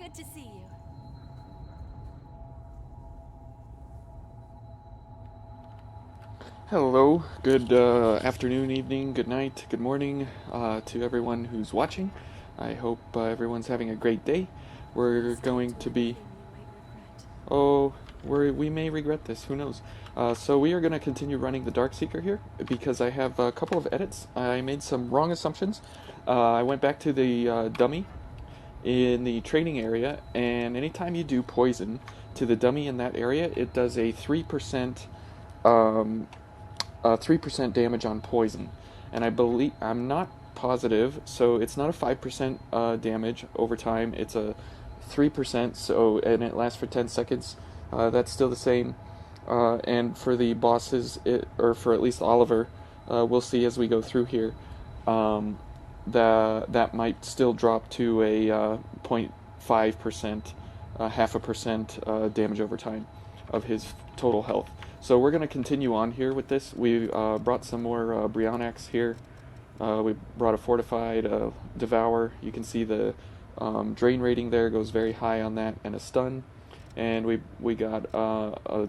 Good to see you. Hello, good afternoon, evening, good night, good morning to everyone who's watching. I hope everyone's having a great day. We're Step going to to be, anything you might regret. oh, we may regret this, who knows. So we are going to continue running the Dark Seeker here because I have a couple of edits. I made some wrong assumptions. I went back to the dummy in the training area, and anytime you do poison to the dummy in that area, it does a 3% um, 3% damage on poison, and I'm not positive, so it's not a 5% damage over time. It's a 3%, so and it lasts for 10 seconds. That's still the same. And for the bosses, or for at least Oliver, we'll see as we go through here. Um, that might still drop to a 0.5%, half a percent damage over time of his total health. So we're going to continue on here with this. We brought some more Brionax here. We brought a Fortified, Devour. You can see the drain rating there goes very high on that, and a stun. And we got a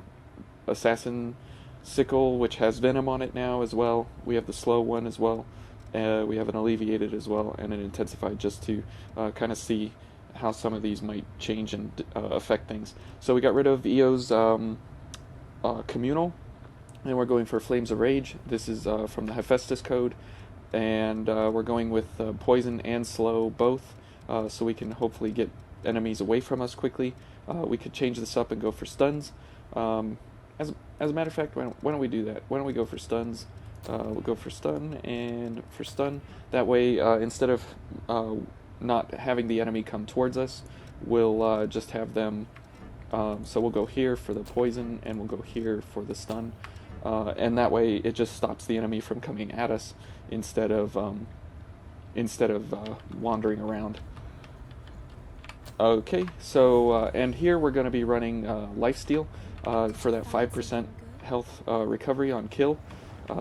Assassin Sickle, which has Venom on it now as well. We have the slow one as well. We have an Alleviated as well, and an Intensified, just to kind of see how some of these might change and affect things. So we got rid of EO's Communal, and we're going for Flames of Rage. This is from the Hephaestus code, and we're going with Poison and Slow both, so we can hopefully get enemies away from us quickly. We could change this up and go for stuns. Um, as a matter of fact, why don't we do that? Why don't we go for stuns? We'll go for stun and for stun. That way, instead of not having the enemy come towards us, we'll just have them. So we'll go here for the poison, and we'll go here for the stun, and that way it just stops the enemy from coming at us instead of wandering around. Okay, so and here we're going to be running lifesteal for that 5% health recovery on kill.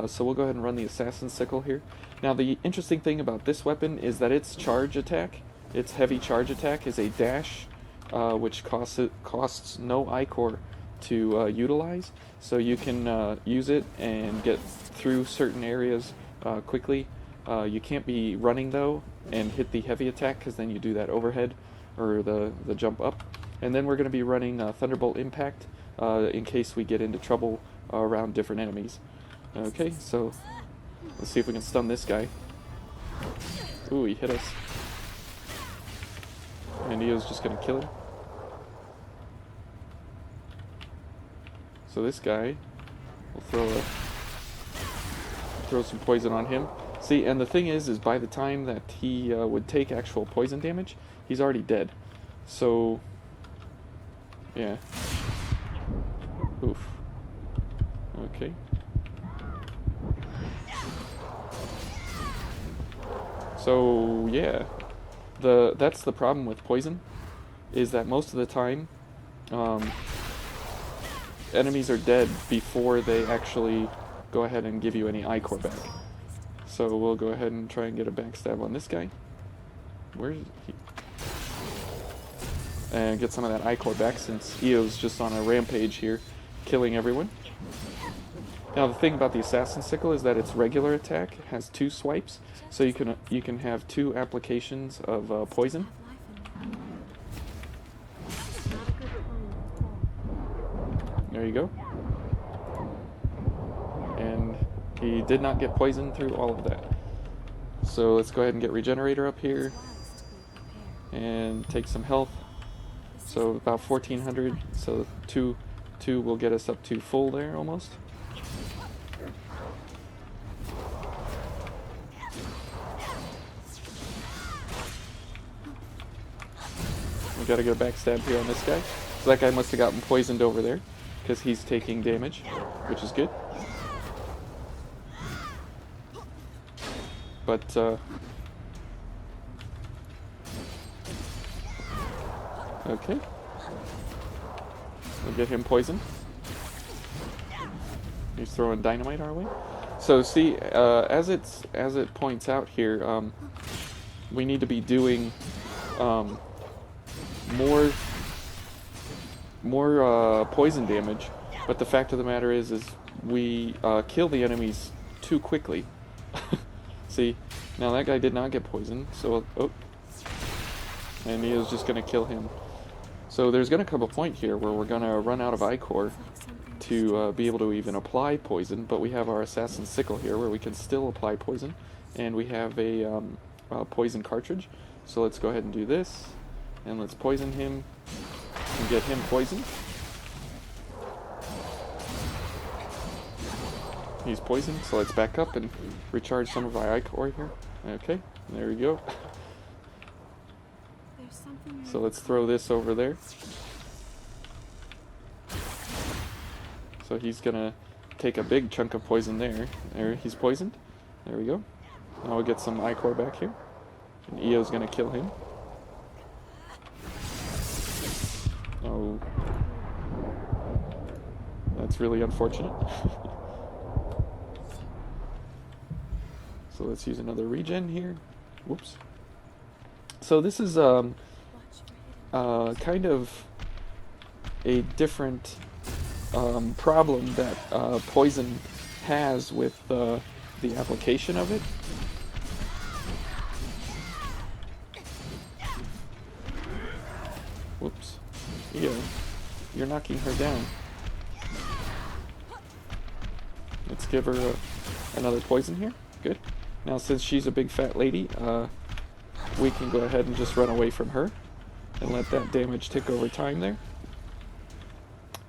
So we'll go ahead and run the Assassin Sickle here. Now the interesting thing about this weapon is that its charge attack, its heavy charge attack, is a dash, which costs no ichor to utilize. So you can use it and get through certain areas quickly. You can't be running though and hit the heavy attack, because then you do that overhead or the jump up. And then we're going to be running Thunderbolt Impact in case we get into trouble around different enemies. Okay, so let's see if we can stun this guy. Ooh, he hit us. And Neo's just going to kill him. So this guy will throw some poison on him. See, and the thing is by the time that he would take actual poison damage, he's already dead. So, yeah. Oof. Okay. So, yeah. That's the problem with poison, is that most of the time, enemies are dead before they actually go ahead and give you any ichor back. So we'll go ahead and try and get a backstab on this guy. Where's he? And get some of that ichor back, since Eo's just on a rampage here, killing everyone. Now the thing about the Assassin Sickle is that its regular attack has 2 swipes, so you can have 2 applications of poison. There you go. And he did not get poisoned through all of that. So let's go ahead and get Regenerator up here and take some health. So about 1400, so 2 will get us up to full there almost. We gotta get a backstab here on this guy. So that guy must have gotten poisoned over there, because he's taking damage, which is good. But, okay. We'll get him poisoned. He's throwing dynamite our way. So see, as it points out here, we need to be doing more poison damage, but the fact of the matter is we kill the enemies too quickly. See, now that guy did not get poisoned, so and he was just gonna kill him. So there's gonna come a point here where we're gonna run out of ichor to be able to even apply poison, but we have our assassin's sickle here where we can still apply poison, and we have a poison cartridge. So let's go ahead and do this, and let's poison him and get him poisoned. He's poisoned, so let's back up and recharge some of our ichor here. Okay, there we go. So let's throw this over there. So he's gonna take a big chunk of poison there. There, he's poisoned. There we go. Now we'll get some ichor back here. And Eo's gonna kill him. Oh. That's really unfortunate. So let's use another regen here. Whoops. So this is kind of a different problem that poison has with the application of it. Whoops. Eo, you're knocking her down. Let's give her another poison here. Good. Now since she's a big fat lady, we can go ahead and just run away from her and let that damage tick over time there.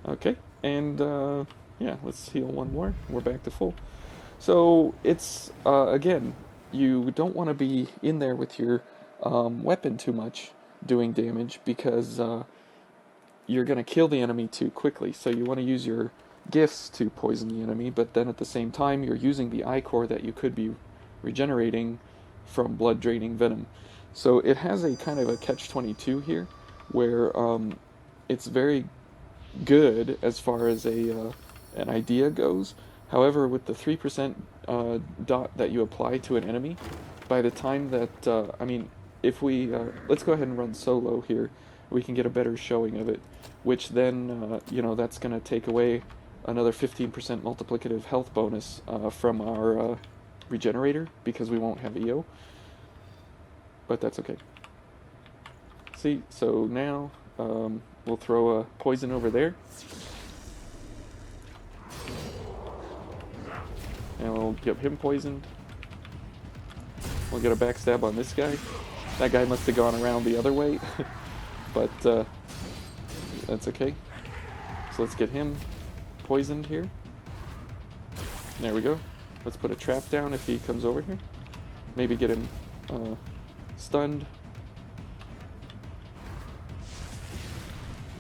Okay, and yeah, let's heal one more. We're back to full. So it's, again, you don't want to be in there with your weapon too much doing damage because you're going to kill the enemy too quickly. So you want to use your gifts to poison the enemy, but then at the same time you're using the ichor that you could be regenerating from Blood-draining Venom. So it has a kind of a catch-22 here, where it's very good as far as an idea goes. However, with the 3% dot that you apply to an enemy, by the time that, I mean, if we, let's go ahead and run solo here, we can get a better showing of it, which then, you know, that's going to take away another 15% multiplicative health bonus from our regenerator, because we won't have EO. But that's okay. See, so now we'll throw a poison over there. And we'll get him poisoned. We'll get a backstab on this guy. That guy must have gone around the other way. But that's okay. So let's get him poisoned here. There we go. Let's put a trap down if he comes over here. Maybe get him stunned.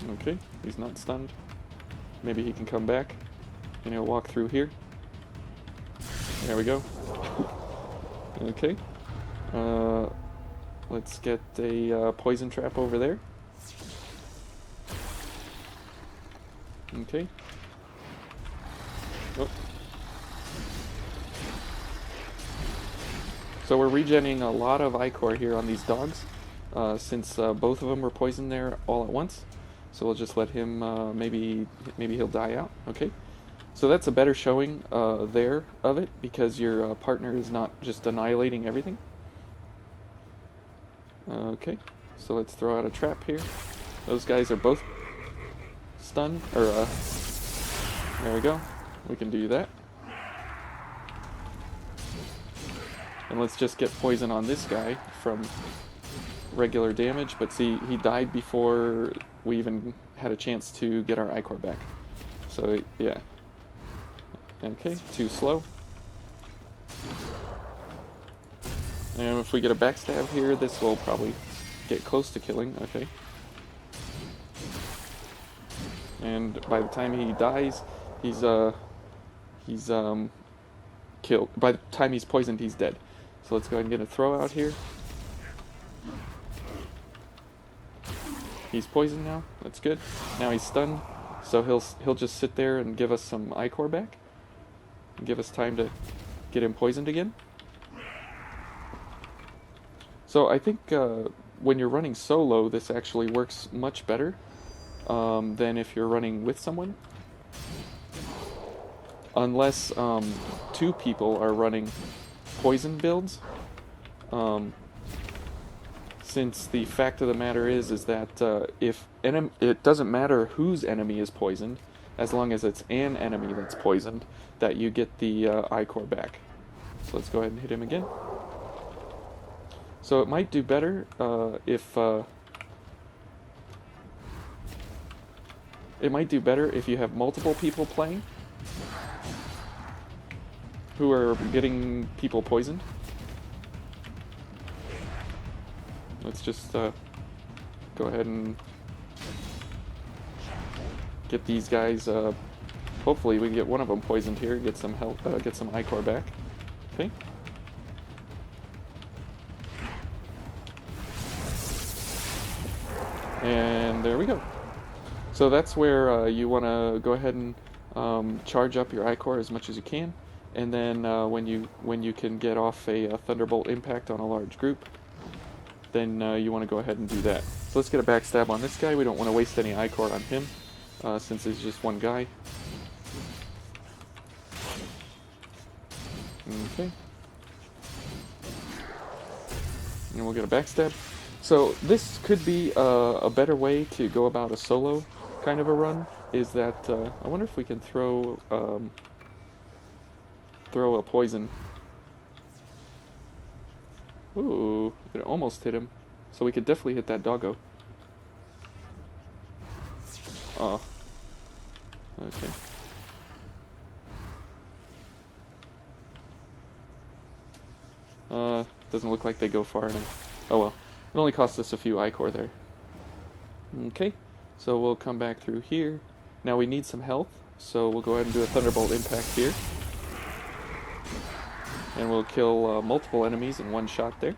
Okay, he's not stunned. Maybe he can come back and he'll walk through here. There we go. Okay. Let's get a poison trap over there. Okay. Oh. So we're regenning a lot of ichor here on these dogs, since both of them were poisoned there all at once. So we'll just let him, maybe he'll die out. Okay. So that's a better showing there of it, because your partner is not just annihilating everything. Okay. So let's throw out a trap here. Those guys are both stunned, or there we go. We can do that. And let's just get poison on this guy from regular damage, but see, he died before we even had a chance to get our ichor back. So, yeah. Okay, too slow. And if we get a backstab here, this will probably get close to killing. Okay. And by the time he dies, he's killed. By the time he's poisoned, he's dead. So let's go ahead and get a throw out here. He's poisoned now. That's good. Now he's stunned, so he'll just sit there and give us some ichor back, and give us time to get him poisoned again. So I think when you're running solo, this actually works much better than if you're running with someone. Unless two people are running poison builds. Since the fact of the matter is that it doesn't matter whose enemy is poisoned, as long as it's an enemy that's poisoned, that you get the ichor back. So let's go ahead and hit him again. So it might do better if you have multiple people playing who are getting people poisoned. Let's just go ahead and get these guys. Hopefully, we can get one of them poisoned here. Get some help. Get some ichor back. Okay. And there we go. So that's where you want to go ahead and charge up your ichor as much as you can, and then when you can get off a thunderbolt impact on a large group, then you want to go ahead and do that. So let's get a backstab on this guy. We don't want to waste any ichor on him, since he's just one guy. Okay. And we'll get a backstab. So this could be a better way to go about a solo kind of a run, is that I wonder if we can throw a poison. Ooh, it almost hit him. So we could definitely hit that doggo. Oh. Okay. Doesn't look like they go far enough. Oh well. It only cost us a few ichor there. Okay. So we'll come back through here. Now we need some health, so we'll go ahead and do a thunderbolt impact here. And we'll kill multiple enemies in one shot there.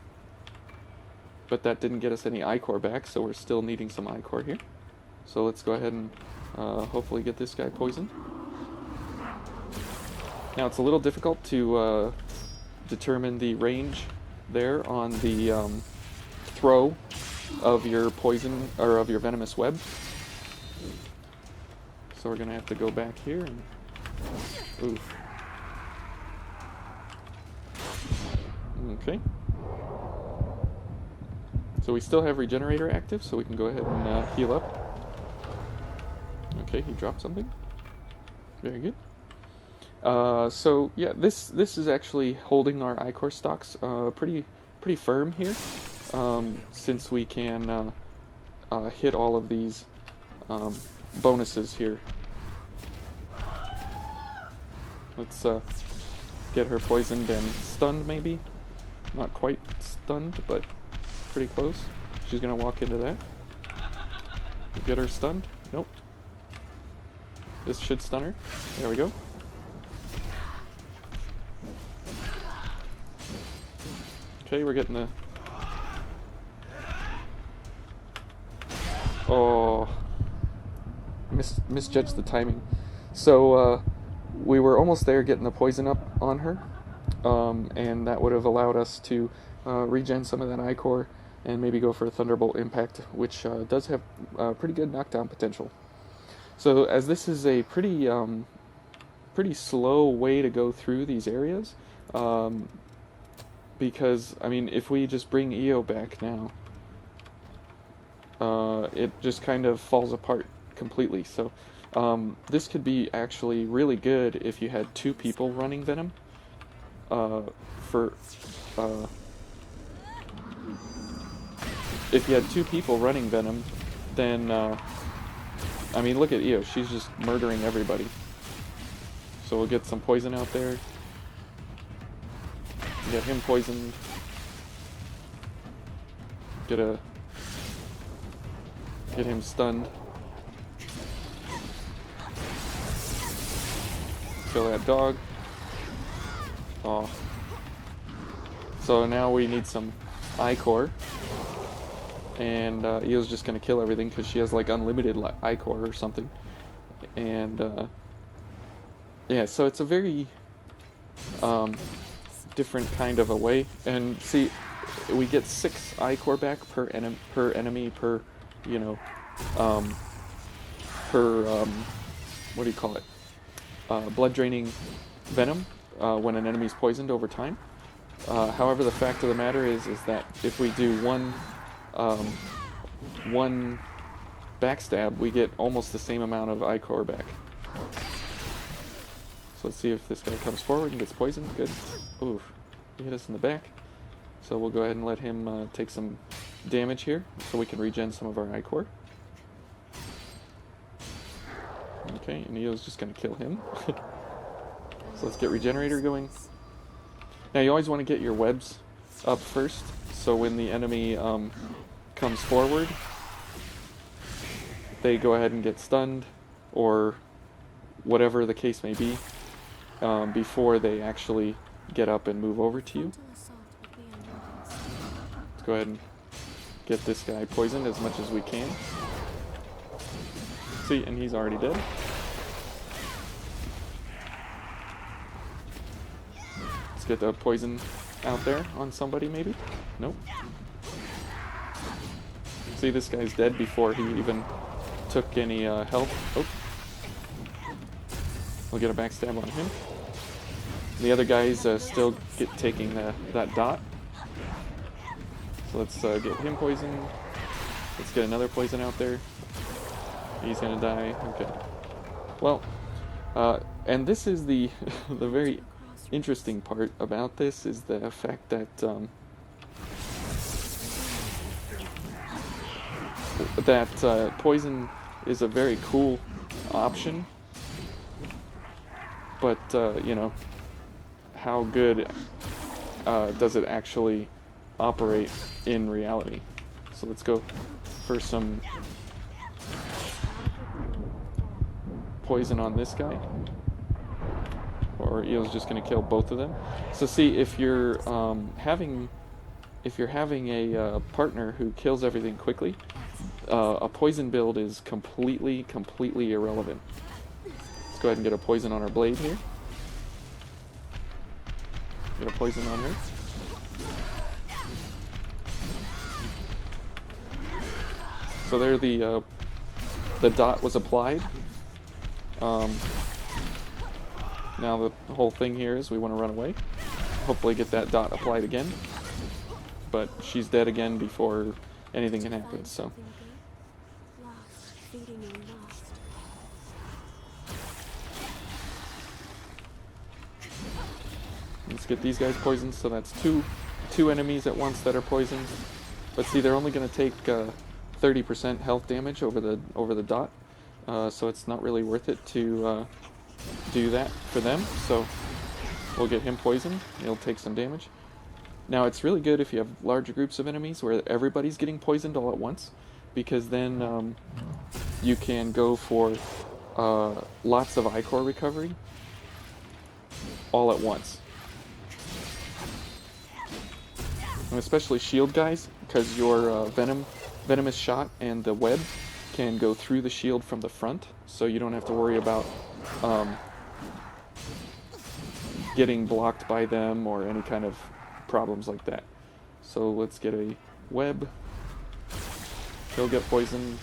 But that didn't get us any ichor back, so we're still needing some ichor here. So let's go ahead and hopefully get this guy poisoned. Now it's a little difficult to determine the range there on the throw of your poison, or of your venomous web. So we're going to have to go back here and... Oof. Okay. So we still have Regenerator active, so we can go ahead and heal up. Okay, he dropped something. Very good. So yeah, this is actually holding our ichor stocks pretty firm here, since we can hit all of these bonuses here. Let's get her poisoned and stunned, maybe. Not quite stunned, but pretty close. She's gonna walk into that. Get her stunned. Nope. This should stun her. There we go. Okay, we're getting the... Oh. Misjudged the timing. So, we were almost there getting the poison up on her. And that would have allowed us to regen some of that ichor and maybe go for a thunderbolt impact, which does have pretty good knockdown potential. So as this is a pretty slow way to go through these areas, because I mean, if we just bring EO back now, it just kind of falls apart completely. So this could be actually really good if you had two people running Venom. If you had two people running Venom, then I mean, look at Io, she's just murdering everybody. So we'll get some poison out there. Get him poisoned. Get him stunned. Kill that dog. Oh. So now we need some ichor. And Io's just gonna kill everything because she has like unlimited ichor or something. And yeah, so it's a very different kind of a way. And see, we get 6 ichor back per enemy per, you know, what do you call it? Blood-draining Venom when an enemy's poisoned over time. However, the fact of the matter is that if we do one backstab, we get almost the same amount of ichor back. So let's see if this guy comes forward and gets poisoned. Good. Oof. He hit us in the back. So we'll go ahead and let him take some damage here so we can regen some of our ichor. Okay, and Neo's just going to kill him. So let's get Regenerator going. Now you always want to get your webs up first, so when the enemy comes forward, they go ahead and get stunned, or whatever the case may be, before they actually get up and move over to you. Let's go ahead and get this guy poisoned as much as we can. See, and he's already dead. Let's get the poison out there on somebody, maybe? Nope. See, this guy's dead before he even took any health. Oh. We'll get a backstab on him. The other guy's still taking that dot. So let's get him poisoned. Let's get another poison out there. He's gonna die. Okay. Well, and this is the the very interesting part about this, is the fact that poison is a very cool option, but you know, how good does it actually operate in reality? So let's go for some poison on this guy, or Eel's just going to kill both of them. So see, if you're having a partner who kills everything quickly, a poison build is completely irrelevant. Let's go ahead and get a poison on our blade here. Get a poison on her. So there, the dot was applied. Now the whole thing here is we want to run away. Hopefully get that dot applied again. But she's dead again before anything can happen, so. Let's get these guys poisoned, so that's two enemies at once that are poisoned. But see, they're only going to take 30% health damage over the dot. So it's not really worth it to do that for them. So we'll get him poisoned. He'll take some damage. Now it's really good if you have large groups of enemies where everybody's getting poisoned all at once, because then you can go for lots of ichor recovery all at once. And especially shield guys, because your venomous shot and the web can go through the shield from the front, so you don't have to worry about getting blocked by them or any kind of problems like that. So let's get a web. He'll get poisoned.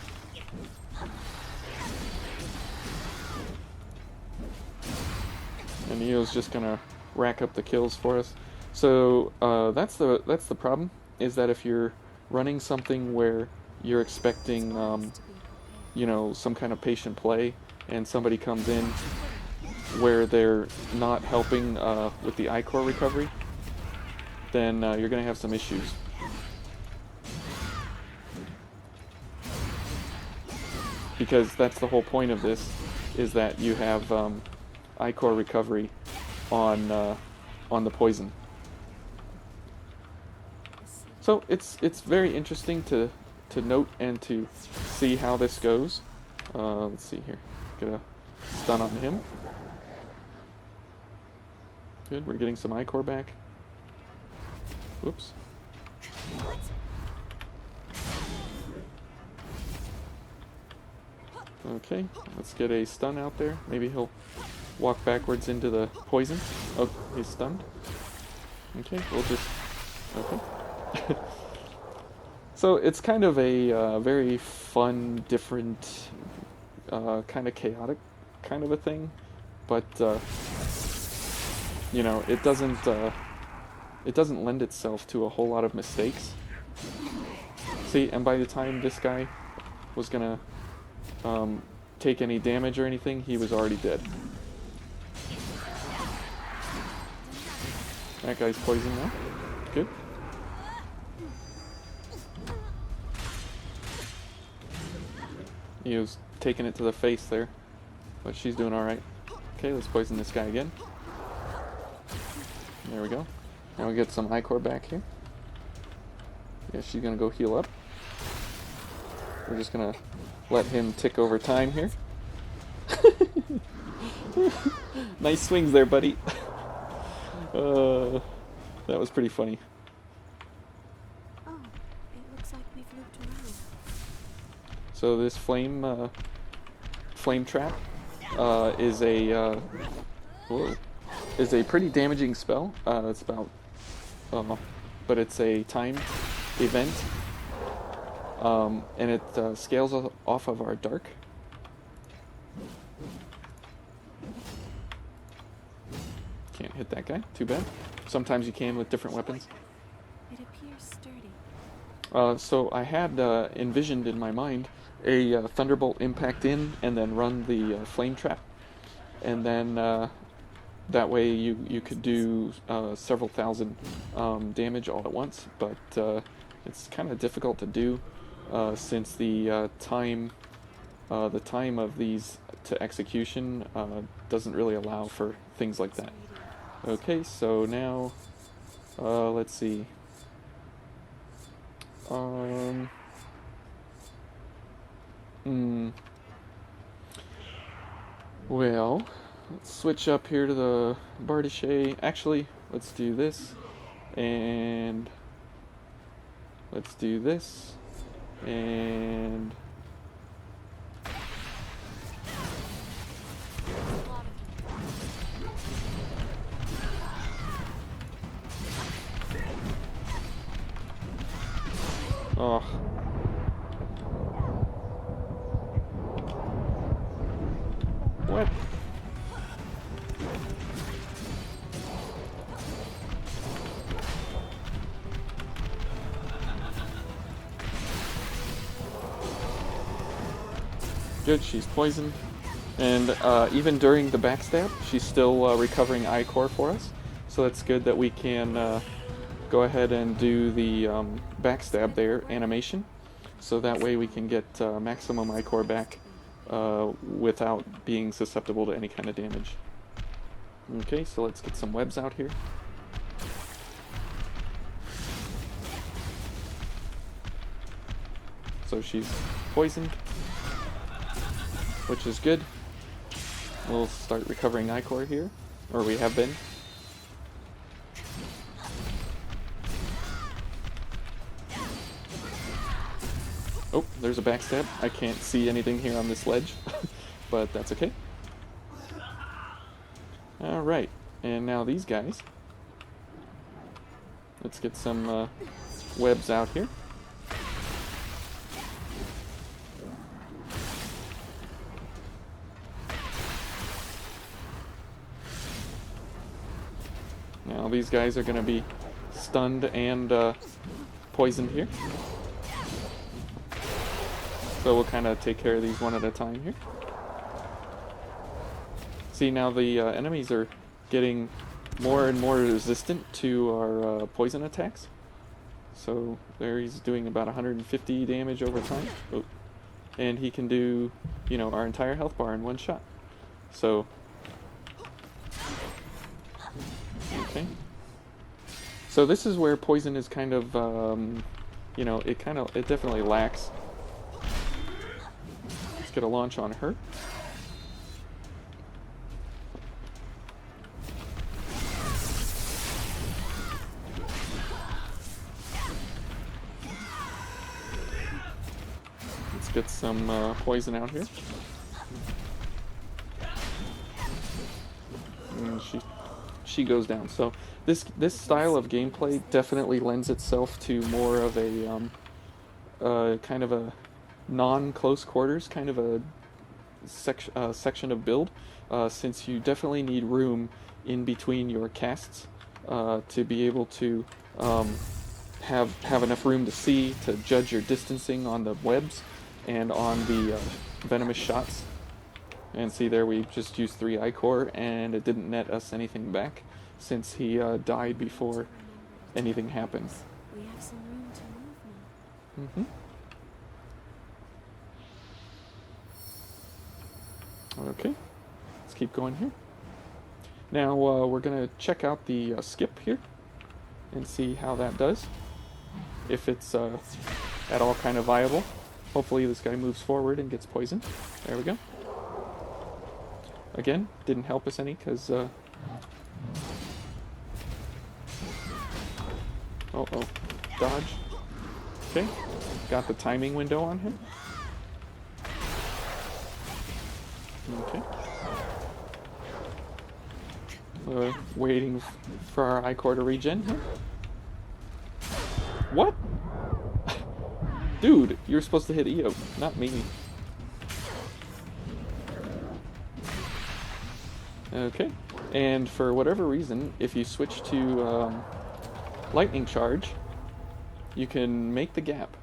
And Neo's just gonna rack up the kills for us. So that's the problem, is that if you're running something where you're expecting you know, some kind of patient play, and somebody comes in where they're not helping with the ichor recovery, then you're going to have some issues. Because that's the whole point of this, is that you have ichor recovery on the poison. So it's very interesting to note and to see how this goes. Let's see here. Get a stun on him. Good, we're getting some ichor back. Whoops. Okay, let's get a stun out there. Maybe he'll walk backwards into the poison. Oh, he's stunned. Okay, we'll just... Okay. So it's kind of a very fun, different, kind of chaotic kind of a thing, but you know, it doesn't lend itself to a whole lot of mistakes. See, and by the time this guy was gonna take any damage or anything, he was already dead. That guy's poisoned now. Good. He was taking it to the face there, but she's doing alright. Okay, let's poison this guy again. There we go. Now we get some ichor back here. Yeah, she's gonna go heal up. We're just gonna let him tick over time here. Nice swings there, buddy. That was pretty funny. Oh, it looks like we've looped around. So this flame trap is a pretty damaging spell. It's about, but it's a time event, and it scales off of our dark. Can't hit that guy. Too bad. Sometimes you can with different weapons. It appears sturdy. So I had envisioned in my mind a thunderbolt impact in and then run the flame trap, and then that way you could do several thousand damage all at once. But it's kind of difficult to do since the time of these to execution doesn't really allow for things like that. Okay, so now let's see. Well, let's switch up here to the Bardache. Actually, let's do this, and let's do this, and oh. What? Good, she's poisoned. And even during the backstab, she's still recovering ichor for us. So it's good that we can go ahead and do the backstab there, animation. So that way we can get maximum ichor back without being susceptible to any kind of damage. Okay, so let's get some webs out here. So she's poisoned, which is good. We'll start recovering ichor here, or we have been. Oh, there's a backstab. I can't see anything here on this ledge, but that's okay. Alright, and now these guys. Let's get some webs out here. Now these guys are going to be stunned and poisoned here. So we'll kind of take care of these one at a time here. See, now the enemies are getting more and more resistant to our poison attacks. So there he's doing about 150 damage over time. Oh. And he can do, you know, our entire health bar in one shot. So, okay. So this is where poison is kind of, you know, it definitely lacks. Let's get a launch on her. Let's get some poison out here. And she goes down. So this style of gameplay definitely lends itself to more of a kind of a non-close quarters kind of a section of build, since you definitely need room in between your casts to be able to have enough room to see, to judge your distancing on the webs and on the venomous shots. And see there, we just used 3 ichor and it didn't net us anything back since he died before anything happened. We have some room to move now. Okay, let's keep going here. Now we're going to check out the skip here and see how that does. If it's at all kind of viable. Hopefully this guy moves forward and gets poisoned. There we go. Again, didn't help us any because... Uh-oh. Dodge. Okay. Got the timing window on him. Okay. Waiting for our ichor to regen here. What? Dude, you're supposed to hit Eo, not me. Okay. And for whatever reason, if you switch to lightning charge, you can make the gap.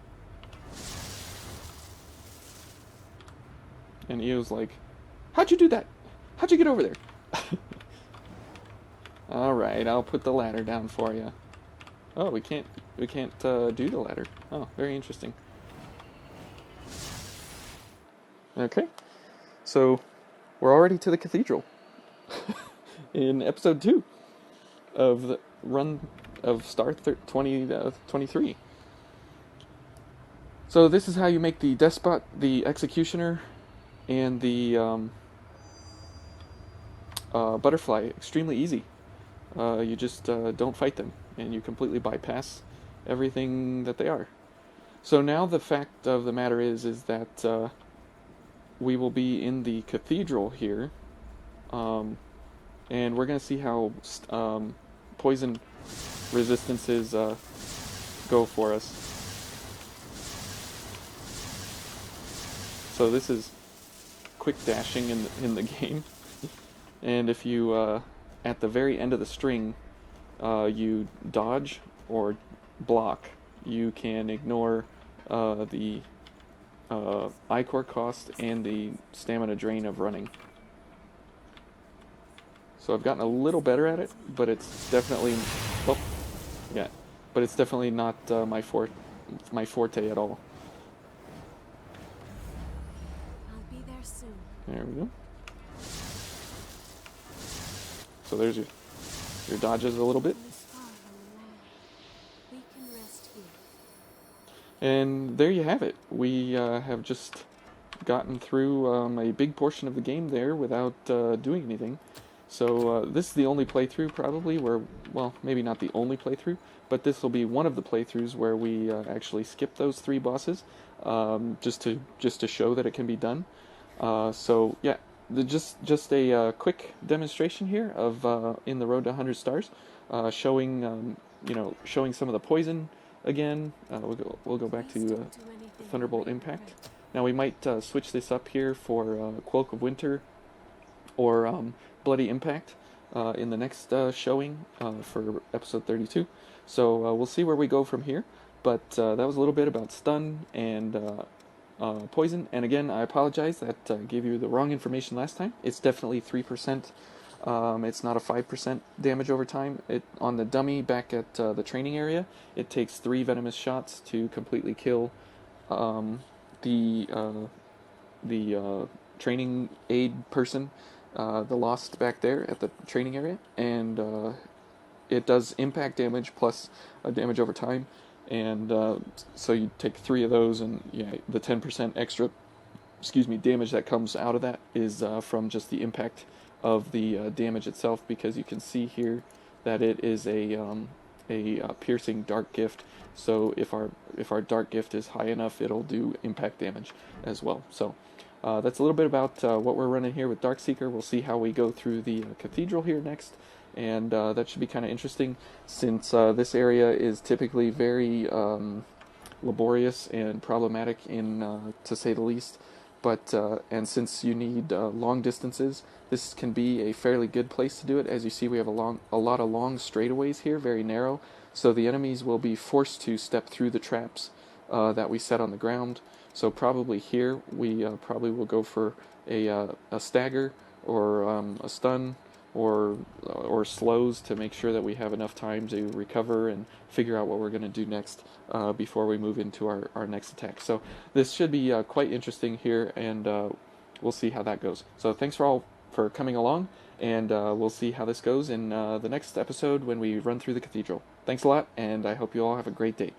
And Eo's like, how'd you do that? How'd you get over there? Alright, I'll put the ladder down for you. Oh, we can't do the ladder. Oh, very interesting. Okay, so we're already to the cathedral in episode 2 of the run of Star 2023. So this is how you make the despot, the executioner, and the butterfly extremely easy. You just don't fight them, and you completely bypass everything that they are. So now the fact of the matter is that we will be in the cathedral here, and we're going to see how poison resistances go for us. So this is quick dashing in the game, and if you at the very end of the string you dodge or block, you can ignore the ichor cost and the stamina drain of running. So I've gotten a little better at it, but it's definitely but it's definitely not my forte at all. I'll be there soon. There we go. So there's your dodges a little bit. We can rest here. And there you have it. We have just gotten through a big portion of the game there without doing anything. So this is the only playthrough probably where, well, maybe not the only playthrough, but this will be one of the playthroughs where we actually skip those 3 bosses, just to show that it can be done. So yeah, just a quick demonstration here of in the Road to 100 Stars, showing showing some of the poison again. We'll go back to Thunderbolt Impact. Now we might switch this up here for Cloak of Winter or Bloody Impact in the next showing for episode 32. So we'll see where we go from here. But that was a little bit about stun and poison. And again, I apologize that gave you the wrong information last time. It's definitely 3%. It's not a 5% damage over time. On the dummy back at the training area, it takes 3 venomous shots to completely kill the training aid person, the Lost back there at the training area, and it does impact damage plus damage over time, and so you take 3 of those, and yeah, the 10% extra, damage that comes out of that is from just the impact of the damage itself, because you can see here that it is a piercing dark gift. So if our dark gift is high enough, it'll do impact damage as well. So that's a little bit about what we're running here with Darkseeker. We'll see how we go through the cathedral here next, and that should be kind of interesting since this area is typically very laborious and problematic to say the least. But and since you need long distances, this can be a fairly good place to do it. As you see, we have a lot of long straightaways here, very narrow. So the enemies will be forced to step through the traps that we set on the ground. So probably here we probably will go for a stagger or a stun or slows to make sure that we have enough time to recover and figure out what we're going to do next before we move into our next attack. So this should be quite interesting here, and we'll see how that goes. So thanks for coming along, and we'll see how this goes in the next episode when we run through the cathedral. Thanks a lot, and I hope you all have a great day.